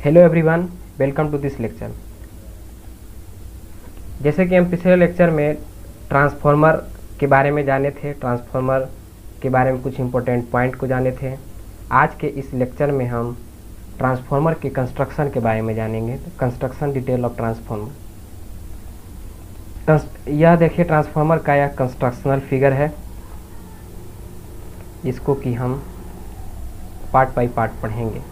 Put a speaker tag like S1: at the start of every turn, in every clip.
S1: Hello everyone, welcome to this lecture. जैसे कि हम पिछले लेक्चर में ट्रांसफार्मर के बारे में जाने थे, ट्रांसफार्मर के बारे में कुछ इंपॉर्टेंट पॉइंट को जाने थे। आज के इस लेक्चर में हम ट्रांसफार्मर के कंस्ट्रक्शन के बारे में जानेंगे। तो कंस्ट्रक्शन डिटेल ऑफ ट्रांसफार्मर, यह देखिए ट्रांसफार्मर का यह कंस्ट्रक्शनल फिगर है, इसको कि हम पार्ट बाई पार्ट पढ़ेंगे।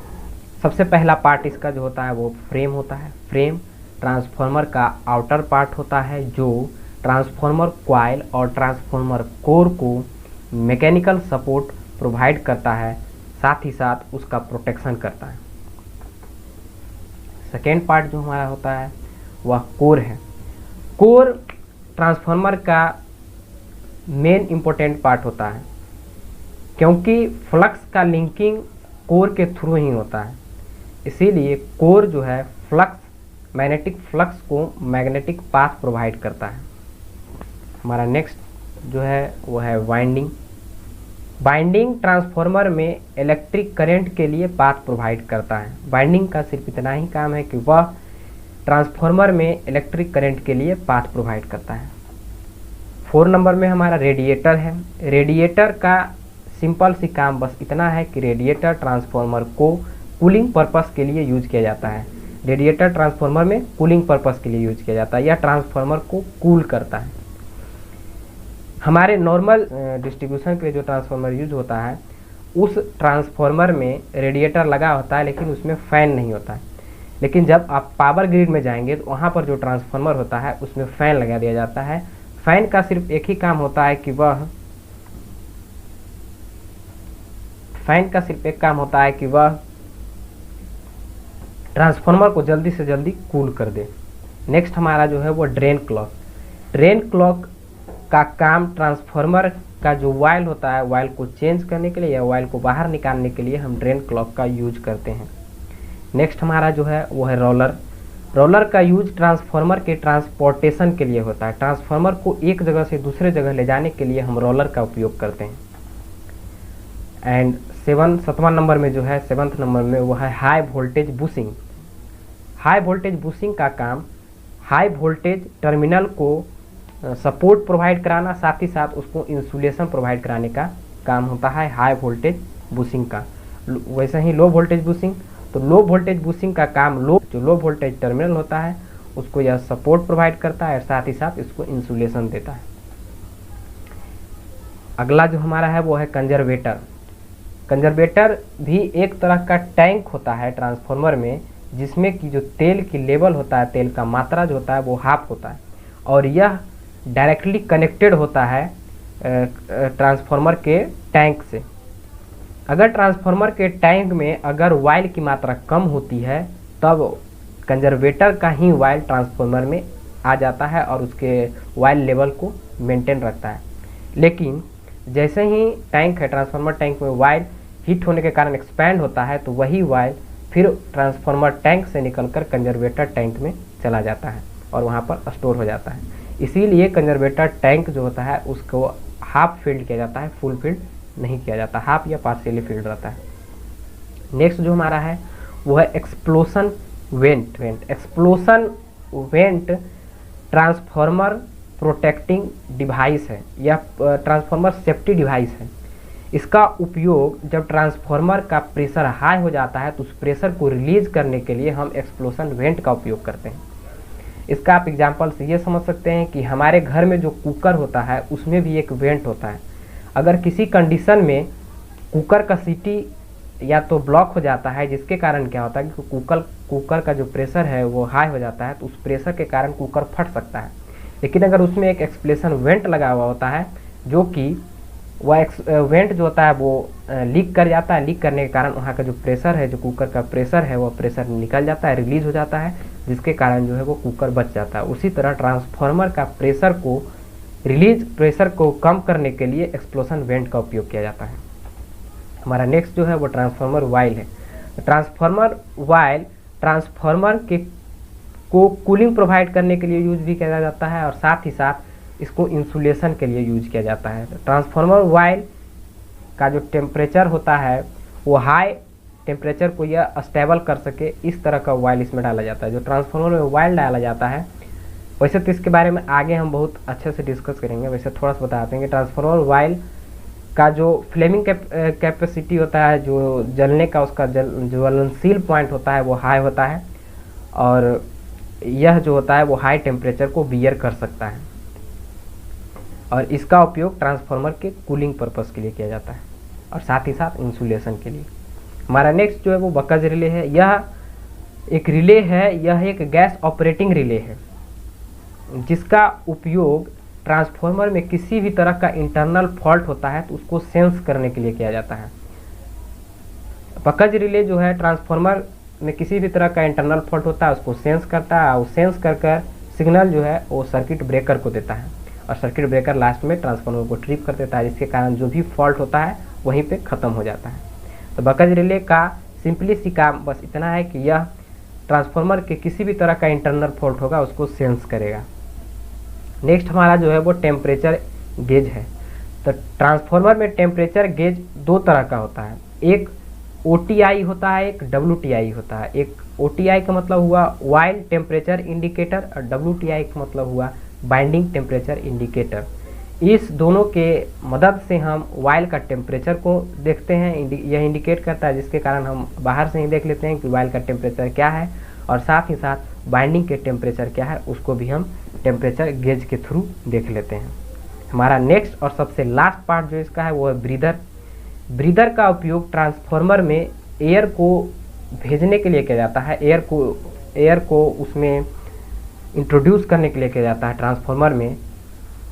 S1: सबसे पहला पार्ट इसका जो होता है वो फ्रेम होता है। फ्रेम ट्रांसफार्मर का आउटर पार्ट होता है जो ट्रांसफार्मर कॉइल और ट्रांसफार्मर कोर को मैकेनिकल सपोर्ट प्रोवाइड करता है, साथ ही साथ उसका प्रोटेक्शन करता है। सेकेंड पार्ट जो हमारा होता है वह कोर है। कोर ट्रांसफार्मर का मेन इम्पोर्टेंट पार्ट होता है, क्योंकि फ्लक्स का लिंकिंग कोर के थ्रू ही होता है। इसीलिए कोर जो है फ्लक्स, मैग्नेटिक फ्लक्स को मैग्नेटिक पाथ प्रोवाइड करता है। हमारा नेक्स्ट जो है वो है वाइंडिंग। वाइंडिंग ट्रांसफार्मर में इलेक्ट्रिक करंट के लिए पाथ प्रोवाइड करता है। वाइंडिंग का सिर्फ इतना ही काम है कि वह ट्रांसफार्मर में इलेक्ट्रिक करंट के लिए पाथ प्रोवाइड करता है। 4 नंबर में हमारा रेडिएटर है। रेडिएटर का सिंपल सी काम बस इतना है कि रेडिएटर ट्रांसफार्मर को कूलिंग पर्पस के लिए यूज किया जाता है। रेडिएटर ट्रांसफार्मर में कूलिंग पर्पस के लिए यूज किया जाता है। यह ट्रांसफार्मर को कूल करता है। हमारे नॉर्मल डिस्ट्रीब्यूशन के लिए जो ट्रांसफार्मर यूज होता है उस ट्रांसफार्मर में रेडिएटर लगा होता है, लेकिन उसमें फैन नहीं होता है। लेकिन जब आप पावर ग्रिड में जाएंगे तो वहाँ पर जो ट्रांसफार्मर होता है उसमें फैन लगा दिया जाता है। फैन का सिर्फ एक ही काम होता है कि वह ट्रांसफार्मर को जल्दी से जल्दी कूल कर दे। नेक्स्ट हमारा जो है वो ड्रेन क्लॉक। ड्रेन क्लॉक का काम ट्रांसफार्मर का जो वायल होता है, वायल को चेंज करने के लिए या वायल को बाहर निकालने के लिए हम ड्रेन क्लॉक का यूज करते हैं। नेक्स्ट हमारा जो है वो है रोलर। रोलर का यूज ट्रांसफार्मर के ट्रांसपोर्टेशन के लिए होता है। ट्रांसफार्मर को एक जगह से दूसरे जगह ले जाने के लिए हम रोलर का उपयोग करते हैं। एंड 7वां नंबर में जो है, 7th नंबर में वो है high voltage bushing. High voltage bushing का काम हाई वोल्टेज टर्मिनल को सपोर्ट प्रोवाइड कराना, साथ ही साथ उसको इंसुलेशन प्रोवाइड कराने का काम होता है हाई वोल्टेज बुशिंग का। वैसे ही लो वोल्टेज बुशिंग, तो लो वोल्टेज बुशिंग का काम जो लो वोल्टेज टर्मिनल होता है उसको यह सपोर्ट प्रोवाइड करता है और साथ ही साथ इसको इंसुलेशन देता है। अगला जो हमारा है वो है कंजर्वेटर। कंजर्वेटर भी एक तरह का टैंक होता है ट्रांसफार्मर में, जिसमें कि जो तेल की लेवल होता है, तेल का मात्रा जो होता है वो हाफ होता है, और यह डायरेक्टली कनेक्टेड होता है ट्रांसफार्मर के टैंक से। अगर ट्रांसफार्मर के टैंक में अगर वायल की मात्रा कम होती है तब कंजर्वेटर का ही वायल ट्रांसफार्मर में आ जाता है और उसके वायल लेवल को मेंटेन रखता है। लेकिन जैसे ही टैंक है, ट्रांसफार्मर टैंक में वायल हीट होने के कारण एक्सपैंड होता है, तो वही वायल फिर ट्रांसफार्मर टैंक से निकलकर कंजर्वेटर टैंक में चला जाता है और वहाँ पर स्टोर हो जाता है। इसीलिए कंजर्वेटर टैंक जो होता है उसको हाफ फील्ड किया जाता है, फुल फील्ड नहीं किया जाता, हाफ या पार्शियली फील्ड रहता है। नेक्स्ट जो हमारा है वो है explosion went. Explosion went transformer protecting device है, यह ट्रांसफार्मर सेफ्टी डिवाइस है। इसका उपयोग जब ट्रांसफार्मर का प्रेशर हाई हो जाता है तो उस प्रेशर को रिलीज करने के लिए हम एक्सप्लोशन वेंट का उपयोग करते हैं। इसका आप एग्जांपल से ये समझ सकते हैं कि हमारे घर में जो कुकर होता है उसमें भी एक वेंट होता है। अगर किसी कंडीशन में कुकर का सीटी या तो ब्लॉक हो जाता है, जिसके कारण क्या होता है कि कुकर का जो प्रेशर है वो हाई हो जाता है, तो उस प्रेशर के कारण कुकर फट सकता है। लेकिन अगर उसमें एक एक्सप्लोशन वेंट लगा हुआ होता है, जो कि वह वेंट जो होता है वो लीक कर जाता है, लीक करने के कारण वहाँ का जो प्रेशर है, जो कुकर का प्रेशर है, वो प्रेशर निकल जाता है, रिलीज हो जाता है, जिसके कारण जो है वो कुकर बच जाता है। उसी तरह ट्रांसफार्मर का प्रेशर को कम करने के लिए एक्सप्लोशन वेंट का उपयोग किया जाता है। हमारा नेक्स्ट जो है वो ट्रांसफार्मर वायल है। ट्रांसफार्मर वायल ट्रांसफार्मर को कूलिंग प्रोवाइड करने के लिए यूज भी किया जाता है और साथ ही साथ इसको इंसुलेशन के लिए यूज किया जाता है। ट्रांसफार्मर वायल का जो टेम्परेचर होता है वो हाई टेम्परेचर को यह स्टेबल कर सके, इस तरह का वायल इसमें डाला जाता है। जो ट्रांसफार्मर में वायल डाला जाता है, वैसे तो इसके बारे में आगे हम बहुत अच्छे से डिस्कस करेंगे, वैसे थोड़ा सा बताते हैं कि ट्रांसफार्मर वायल का जो फ्लेमिंग कैपेसिटी होता है, जो जलने का उसका ज्वलनशील पॉइंट होता है वो हाई होता है, और यह जो होता है वो हाई टेम्परेचर को बियर कर सकता है, और इसका उपयोग ट्रांसफार्मर के कूलिंग पर्पस के लिए किया जाता है और साथ ही साथ इंसुलेशन के लिए। हमारा नेक्स्ट जो है वो बकज रिले है। यह एक रिले है, यह एक गैस ऑपरेटिंग रिले है जिसका उपयोग ट्रांसफार्मर में किसी भी तरह का इंटरनल फॉल्ट होता है तो उसको सेंस करने के लिए किया जाता है। बकज रिले जो है ट्रांसफार्मर में किसी भी तरह का इंटरनल फॉल्ट होता है उसको सेंस करता है, और सेंस कर सिग्नल जो है वो सर्किट ब्रेकर को देता है, और सर्किट ब्रेकर लास्ट में ट्रांसफार्मर को ट्रिप कर देता है, जिसके कारण जो भी फॉल्ट होता है वहीं पे ख़त्म हो जाता है। तो बकज रिले का सिंपली सी काम बस इतना है कि यह ट्रांसफार्मर के किसी भी तरह का इंटरनल फॉल्ट होगा उसको सेंस करेगा। नेक्स्ट हमारा जो है वो टेम्परेचर गेज है। तो ट्रांसफार्मर में टेम्परेचर गेज दो तरह का होता है, एक OTI होता है, एक WTI होता है। एक OTI का मतलब हुआ वाइल टेम्परेचर इंडिकेटर, और WTI का मतलब हुआ बाइंडिंग टेम्परेचर इंडिकेटर। इस दोनों के मदद से हम वाइल का टेम्परेचर को देखते हैं, यह इंडिकेट करता है, जिसके कारण हम बाहर से ही देख लेते हैं कि वाइल का टेम्परेचर क्या है, और साथ ही साथ बाइंडिंग के टेम्परेचर क्या है उसको भी हम टेम्परेचर गेज के थ्रू देख लेते हैं। हमारा नेक्स्ट और सबसे लास्ट पार्ट जो इसका है वो है ब्रीदर। ब्रीदर का उपयोग ट्रांसफार्मर में एयर को भेजने के लिए किया जाता है, एयर को उसमें इंट्रोड्यूस करने के लिए किया जाता है ट्रांसफार्मर में।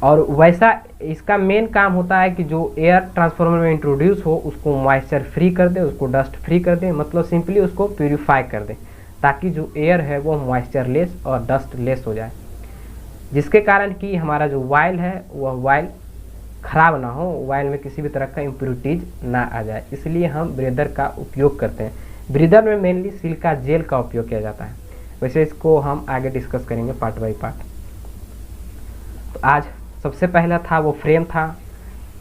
S1: और वैसा इसका मेन काम होता है कि जो एयर ट्रांसफार्मर में इंट्रोड्यूस हो उसको मॉइस्चर फ्री कर दे, उसको डस्ट फ्री कर दे, मतलब सिंपली उसको प्यूरिफाई कर दे, ताकि जो एयर है वो मॉइस्चर लेस और डस्ट लेस हो जाए, जिसके कारण कि हमारा जो वायल है वह वायल ख़राब ना हो, वायल में किसी भी तरह का इम्प्योरिटीज ना आ जाए, इसलिए हम ब्रीदर का उपयोग करते हैं। ब्रीदर में मेनली सिलिका जेल का उपयोग किया जाता है, वैसे इसको हम आगे डिस्कस करेंगे पार्ट बाई पार्ट। तो आज सबसे पहला था वो फ्रेम था,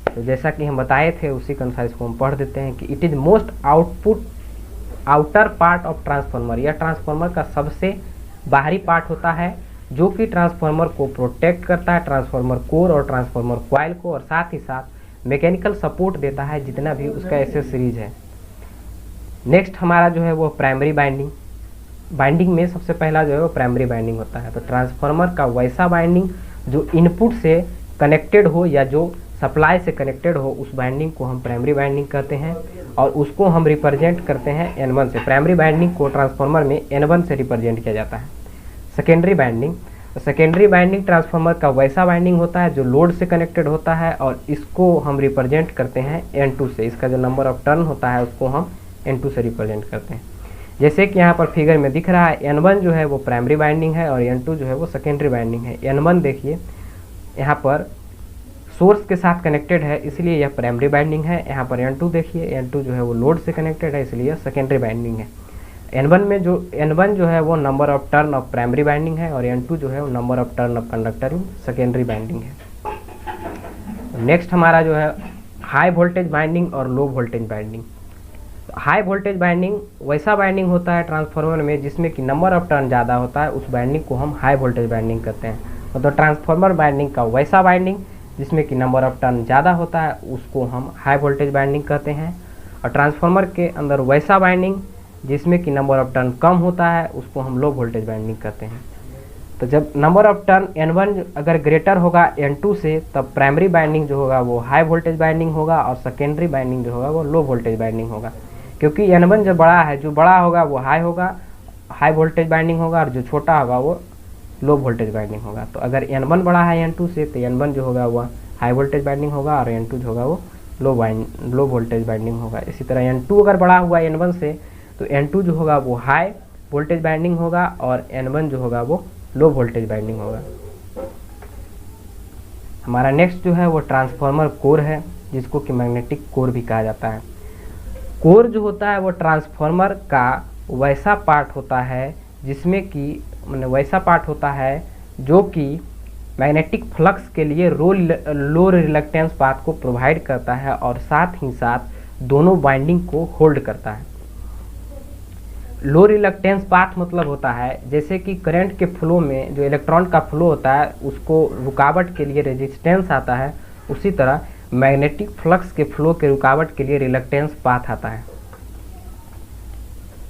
S1: तो जैसा कि हम बताए थे उसी के अनुसार इसको हम पढ़ देते हैं कि it is most outer part of transformer. यह ट्रांसफार्मर का सबसे बाहरी पार्ट होता है जो कि ट्रांसफार्मर को प्रोटेक्ट करता है, ट्रांसफार्मर कोर और ट्रांसफार्मर कॉइल को, और साथ ही साथ मैकेनिकल सपोर्ट देता है जितना भी उसका एसेसरीज है। नेक्स्ट हमारा जो है वो प्राइमरी बाइंडिंग। बाइंडिंग में सबसे पहला जो है वो प्राइमरी बाइंडिंग होता है। तो ट्रांसफार्मर का वैसा बाइंडिंग जो इनपुट से कनेक्टेड हो या जो सप्लाई से कनेक्टेड हो, उस बाइंडिंग को हम प्राइमरी बाइंडिंग कहते हैं, और उसको हम रिप्रेजेंट करते हैं N1 से। प्राइमरी बाइंडिंग को ट्रांसफार्मर में N1 से रिप्रेजेंट किया जाता है। सेकेंडरी बाइंडिंग, तो सेकेंडरी बाइंडिंग ट्रांसफार्मर का वैसा बाइंडिंग होता है जो लोड से कनेक्टेड होता है, और इसको हम रिप्रेजेंट करते हैं N2 से। इसका जो नंबर ऑफ टर्न होता है उसको हम N2 से रिप्रेजेंट करते हैं। जैसे कि यहाँ पर फिगर में दिख रहा है, N1 जो है वो प्राइमरी बाइंडिंग है और N2 जो है वो सेकेंडरी बाइंडिंग है। N1 देखिए यहाँ पर सोर्स के साथ कनेक्टेड है, इसलिए यह प्राइमरी बाइंडिंग है। यहाँ पर N2 देखिए, N2 जो है वो लोड से कनेक्टेड है, इसलिए यह सेकेंडरी बाइंडिंग है। N1 जो है वो number of turn off primary binding है, और N2 जो है वो number of turn off conductor in secondary binding है। नेक्स्ट हमारा जो है हाई वोल्टेज बाइंडिंग और low voltage binding. High voltage binding वैसा बाइंडिंग होता है ट्रांसफार्मर में जिसमें कि नंबर ऑफ टर्न ज़्यादा होता है, उस बाइंडिंग को हम हाई वोल्टेज बाइंडिंग कहते हैं। मतलब ट्रांसफार्मर बाइंडिंग का वैसा बाइंडिंग जिसमें कि नंबर ऑफ टर्न ज़्यादा होता है उसको हम हाई वोल्टेज बाइंडिंग कहते हैं, और ट्रांसफार्मर के अंदर वैसा बाइंडिंग जिसमें कि नंबर ऑफ टर्न कम होता है उसको हम लो वोल्टेज बाइंडिंग कहते हैं। तो जब नंबर ऑफ टर्न N1 अगर ग्रेटर होगा N2 से, तब प्राइमरी बाइंडिंग जो होगा वो हाई वोल्टेज बाइंडिंग होगा, और सेकेंडरी बाइंडिंग जो होगा वो लो वोल्टेज बाइंडिंग होगा। क्योंकि N1 जो बड़ा है, जो बड़ा होगा वो हाई वोल्टेज बाइंडिंग होगा, और जो छोटा होगा वो लो वोल्टेज बाइंडिंग होगा। तो अगर N1 बड़ा है N2 से, तो N1 जो होगा वो हाई वोल्टेज बाइंडिंग होगा, और N2 जो होगा वो लो वोल्टेज बाइंडिंग होगा। इसी तरह N2 अगर बड़ा हुआ N1 से, तो N2 जो होगा वो हाई वोल्टेज बाइंडिंग होगा, और N1 जो होगा वो लो वोल्टेज बाइंडिंग होगा। हमारा नेक्स्ट जो है वो ट्रांसफार्मर कोर है, जिसको कि मैग्नेटिक कोर भी कहा जाता है। कोर जो होता है वो ट्रांसफार्मर का वैसा पार्ट होता है जिसमें कि वैसा पार्ट होता है जो कि मैग्नेटिक फ्लक्स के लिए लो रिलक्टेंस पाथ को प्रोवाइड करता है, और साथ ही साथ दोनों बाइंडिंग को होल्ड करता है। लो रिलक्टेंस पाथ मतलब होता है जैसे कि करंट के फ्लो में जो इलेक्ट्रॉन का फ्लो होता है उसको रुकावट के लिए रेजिस्टेंस आता है, उसी तरह मैग्नेटिक फ्लक्स के फ्लो के रुकावट के लिए रिलक्टेंस पाथ आता है।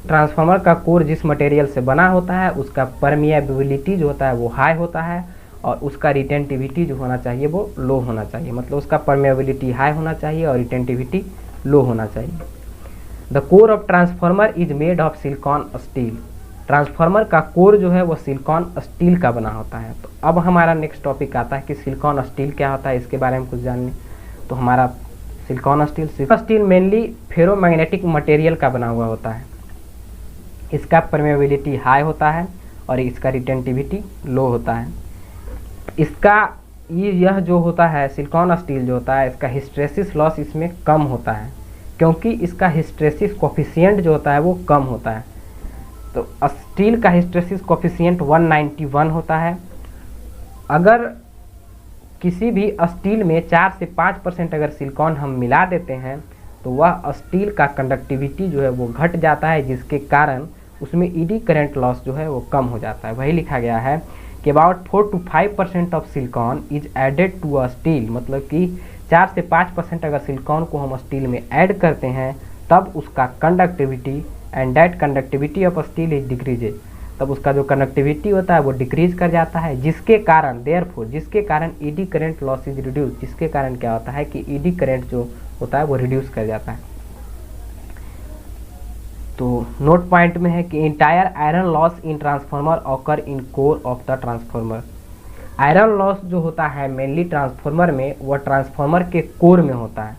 S1: ट्रांसफार्मर का कोर जिस मटेरियल से बना होता है उसका परमिएबिलिटी जो होता है वो हाई होता है और उसका रिटेंटिविटी जो होना चाहिए वो लो होना चाहिए, मतलब उसका परमिएबिलिटी हाई होना चाहिए और रिटेंटिविटी लो होना चाहिए। The core of transformer is made of silicon steel. Transformer का कोर जो है वो सिलिकॉन स्टील का बना होता है। तो अब हमारा नेक्स्ट टॉपिक आता है कि सिलिकॉन स्टील क्या होता है, इसके बारे में कुछ जानने। तो हमारा silicon steel mainly ferromagnetic material का बना हुआ होता है। इसका परमेबिलिटी हाई होता है और इसका रिटेंटिविटी लो होता है। इसका यह जो होता है सिलिकॉन स्टील जो होता है इसका हिस्टेरेसिस लॉस इसमें कम होता है क्योंकि इसका हिस्टेरेसिस कोफिशिएंट जो होता है वो कम होता है। तो स्टील का हिस्टेरेसिस कोफिशिएंट 191 होता है। अगर किसी भी स्टील में 4 से 5% अगर सिलिकॉन हम मिला देते हैं तो वह स्टील का कंडक्टिविटी जो है वो घट जाता है, जिसके कारण उसमें ईडी करंट लॉस जो है वो कम हो जाता है। वही लिखा गया है कि about 4 to 5% of silicon is added to a steel, मतलब कि 4 से 5% अगर सिलिकॉन को हम स्टील में ऐड करते हैं तब उसका conductivity and that conductivity of steel is decreases, तब उसका जो कंडक्टिविटी होता है वो डिक्रीज कर जाता है, जिसके कारण जिसके कारण ED current loss is reduce, जिसके कारण क्या होता है कि ईडी करंट जो होता है वो रिड्यूस कर जाता है। तो नोट पॉइंट में है कि entire iron loss in transformer occur in core of the transformer. Iron loss जो होता है मेनली ट्रांसफार्मर में वह ट्रांसफार्मर के कोर में होता है।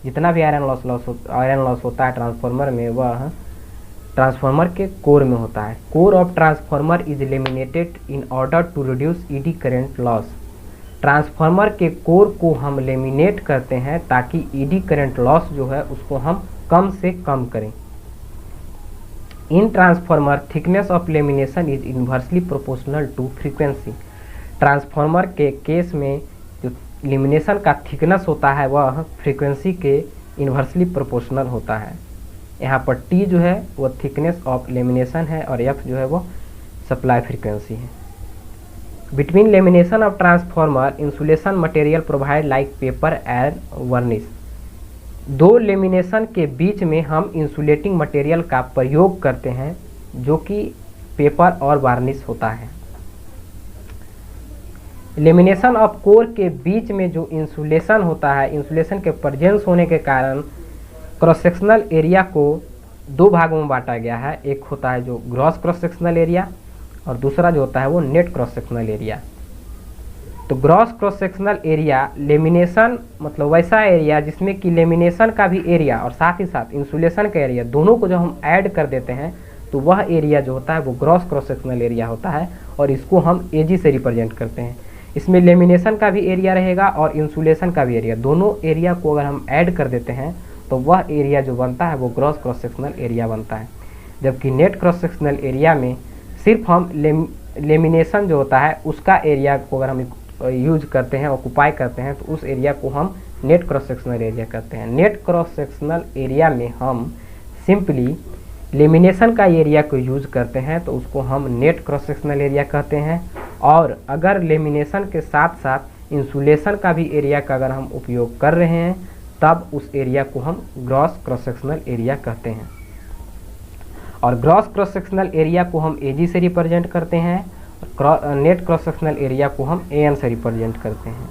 S1: जितना भी आयरन लॉस होता है ट्रांसफार्मर में वह ट्रांसफार्मर के कोर में होता है। Core of transformer is laminated in order to reduce eddy current loss. Transformer के कोर को हम लेमिनेट करते हैं ताकि ईडी करंट लॉस जो है उसको हम कम से कम करें। In transformer thickness of lamination is inversely proportional to frequency. Transformer के केस में जो लेमिनेशन का थिकनेस होता है वह फ्रीक्वेंसी के इन्वर्सली प्रोपोर्शनल होता है। यहाँ पर टी जो है वो थिकनेस ऑफ लेमिनेशन है और एफ जो है वो सप्लाई फ्रीक्वेंसी है। Between lamination of transformer insulation material provide like paper and varnish. दो लेमिनेशन के बीच में हम इंसुलेटिंग मटेरियल का प्रयोग करते हैं जो कि पेपर और वार्निश होता है। लेमिनेशन ऑफ कोर के बीच में जो इंसुलेशन होता है, इंसुलेशन के प्रेजेंस होने के कारण क्रॉस सेक्शनल एरिया को दो भागों में बांटा गया है। एक होता है जो ग्रॉस क्रॉस सेक्शनल एरिया और दूसरा जो होता है वो नेट क्रॉस सेक्शनल एरिया। तो gross cross sectional area lamination मतलब वैसा एरिया जिसमें कि लेमिनेशन का भी एरिया और साथ ही साथ इंसुलेशन का एरिया दोनों को जब हम ऐड कर देते हैं तो वह एरिया जो होता है वो ग्रॉस क्रॉस सेक्शनल एरिया होता है और इसको हम एजी से रिप्रेजेंट करते हैं। इसमें लेमिनेशन का भी एरिया रहेगा और इंसुलेशन का भी एरिया, दोनों एरिया को अगर हम ऐड कर देते हैं तो वह एरिया जो बनता है वो ग्रॉस क्रॉस सेक्शनल एरिया बनता है। जबकि नेट क्रॉस सेक्शनल एरिया में सिर्फ हम लेमिनेशन जो होता है उसका एरिया को अगर हम यूज करते हैं, ऑक्युपाई करते हैं, तो उस एरिया को हम नेट क्रॉस सेक्शनल एरिया कहते हैं। नेट क्रॉस सेक्शनल एरिया में हम सिंपली लेमिनेशन का एरिया को यूज करते हैं तो उसको हम नेट क्रॉस सेक्शनल एरिया कहते हैं, और अगर लेमिनेशन के साथ साथ इंसुलेशन का भी एरिया का अगर हम उपयोग कर रहे हैं तब उस एरिया को हम ग्रॉस क्रॉस सेक्शनल एरिया कहते हैं। और ग्रॉस क्रॉस सेक्शनल एरिया को हम एजी से रिप्रेजेंट करते हैं, नेट क्रॉस सेक्शनल एरिया को हम एन से रिप्रेजेंट करते हैं।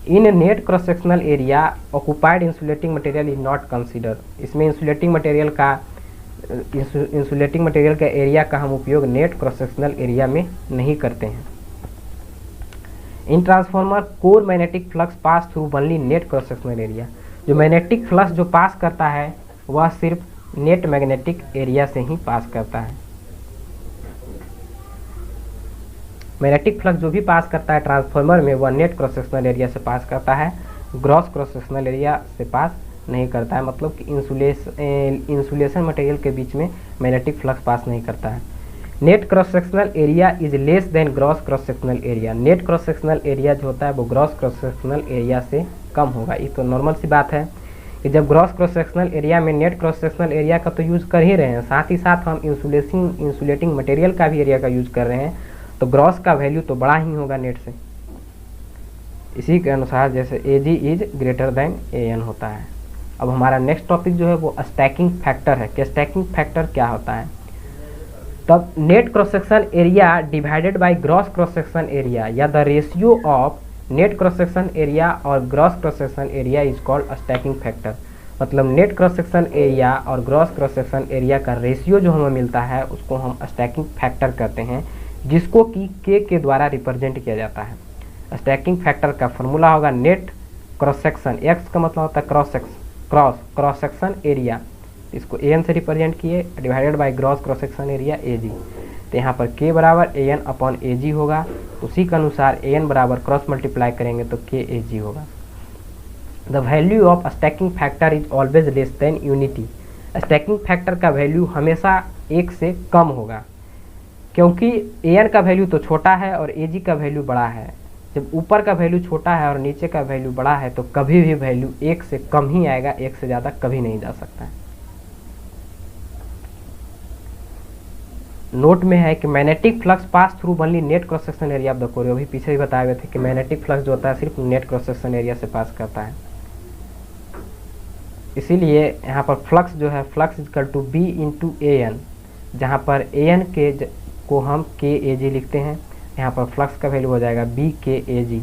S1: इन net cross sectional area occupied insulating material is not consider. इसमें इंसुलेटिंग मटेरियल का एरिया का हम उपयोग नेट क्रॉस सेक्शनल एरिया में नहीं करते हैं। इन transformer core magnetic flux pass through only net cross sectional area. जो मैग्नेटिक फ्लक्स जो पास करता है वह सिर्फ नेट मैग्नेटिक एरिया से ही पास करता है। मैग्नेटिक फ्लक्स जो भी पास करता है ट्रांसफार्मर में वह नेट क्रॉस सेक्शनल एरिया से पास करता है, ग्रॉस क्रॉस सेक्शनल एरिया से पास नहीं करता है। मतलब कि इंसुलेशन मटेरियल के बीच में मैग्नेटिक फ्लक्स पास नहीं करता है। Net cross sectional area is less than gross cross sectional area. Net cross sectional area जो होता है वो ग्रॉस क्रॉस सेक्शनल एरिया से कम होगा। ये तो नॉर्मल सी बात है कि जब ग्रॉस क्रॉस सेक्शनल एरिया में नेट क्रॉस सेक्शनल एरिया का तो यूज़ कर ही रहे हैं, साथ ही साथ हम इंसुलेटिंग मटेरियल का भी एरिया का यूज़ कर रहे हैं, तो ग्रॉस का वैल्यू तो बड़ा ही होगा नेट से। इसी के अनुसार जैसे AG is greater than AN होता है। अब हमारा नेक्स्ट टॉपिक जो है वो स्टैकिंग फैक्टर है कि स्टैकिंग फैक्टर क्या होता है। तब net cross section area divided by gross cross section area या the ratio of net cross section area और gross cross section area is called stacking factor. मतलब नेट क्रॉस सेक्शन एरिया और gross cross section area का ratio जो हमें मिलता है उसको हम स्टैकिंग फैक्टर कहते हैं, जिसको कि K के द्वारा रिप्रेजेंट किया जाता है। स्टैकिंग फैक्टर का फॉर्मूला होगा नेट क्रॉस सेक्शन, x का मतलब होता है क्रॉस सेक्शन एरिया, इसको AN से रिप्रेजेंट किए, divided by gross cross section area AG। तो यहाँ पर K बराबर AN अपॉन AG होगा, उसी के अनुसार AN बराबर क्रॉस मल्टीप्लाई करेंगे तो K AG होगा। The value of stacking factor is always less than unity. Stacking factor का वैल्यू हमेशा 1 से कम होगा, क्योंकि AN का वैल्यू तो छोटा है और AG का वैल्यू बड़ा है। जब ऊपर का वैल्यू छोटा है और नीचे का वैल्यू बड़ा है तो कभी भी वैल्यू 1 से कम ही आएगा, 1 से ज़्यादा कभी नहीं जा सकता है। नोट में है कि magnetic flux pass through only net cross section area of the core. अभी पीछे ही बताए हुए थे कि मैग्नेटिक फ्लक्स जो होता है सिर्फ नेट क्रॉस सेक्शन एरिया से पास करता है। इसीलिए यहाँ पर फ्लक्स जो है flux equal to B into AN, जहाँ पर AN के को हम K AG लिखते हैं, यहाँ पर फ्लक्स का वैल्यू हो जाएगा BK AG।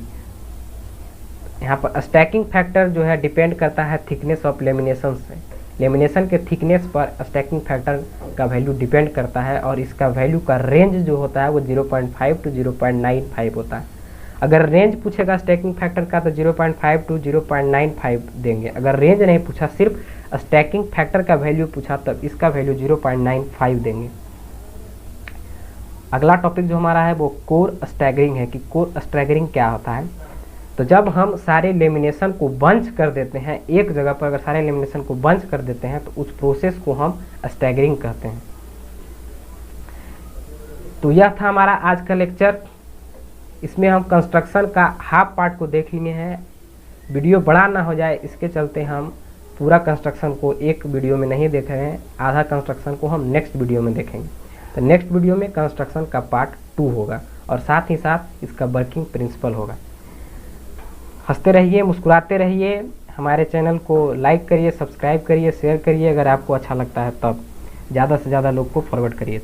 S1: यहाँ पर स्टैकिंग फैक्टर जो है डिपेंड करता है थिकनेस ऑफ लेमिनेशन से। लेमिनेशन के थिकनेस पर स्टैकिंग फैक्टर का वैल्यू डिपेंड करता है और इसका वैल्यू का रेंज जो होता है वो 0.5 टू 0.95 होता है। अगर रेंज पूछेगा स्टैकिंग फैक्टर का तो 0.5 टू 0.95 देंगे। अगर रेंज नहीं पूछा, सिर्फ स्टैकिंग फैक्टर का वैल्यू पूछा, तब इसका वैल्यू 0.95 देंगे। अगला टॉपिक जो हमारा है वो कोर स्टैगरिंग है कि कोर स्टैगरिंग क्या होता है। तो जब हम सारे लेमिनेशन को बंच कर देते हैं, एक जगह पर अगर सारे लेमिनेशन को बंच कर देते हैं तो उस प्रोसेस को हम स्टैगरिंग कहते हैं। तो यह था हमारा आज का लेक्चर। इसमें हम कंस्ट्रक्शन का हाफ पार्ट को देख लिए हैं। वीडियो बड़ा ना हो जाए इसके चलते हम पूरा कंस्ट्रक्शन को एक वीडियो में नहीं देख रहे हैं, आधा कंस्ट्रक्शन को हम नेक्स्ट वीडियो में देखेंगे। तो नेक्स्ट वीडियो में कंस्ट्रक्शन का पार्ट 2 होगा और साथ ही साथ इसका वर्किंग प्रिंसिपल होगा। हंसते रहिए, मुस्कुराते रहिए, हमारे चैनल को लाइक करिए, सब्सक्राइब करिए, शेयर करिए। अगर आपको अच्छा लगता है तब ज़्यादा से ज़्यादा लोग को फॉरवर्ड करिए।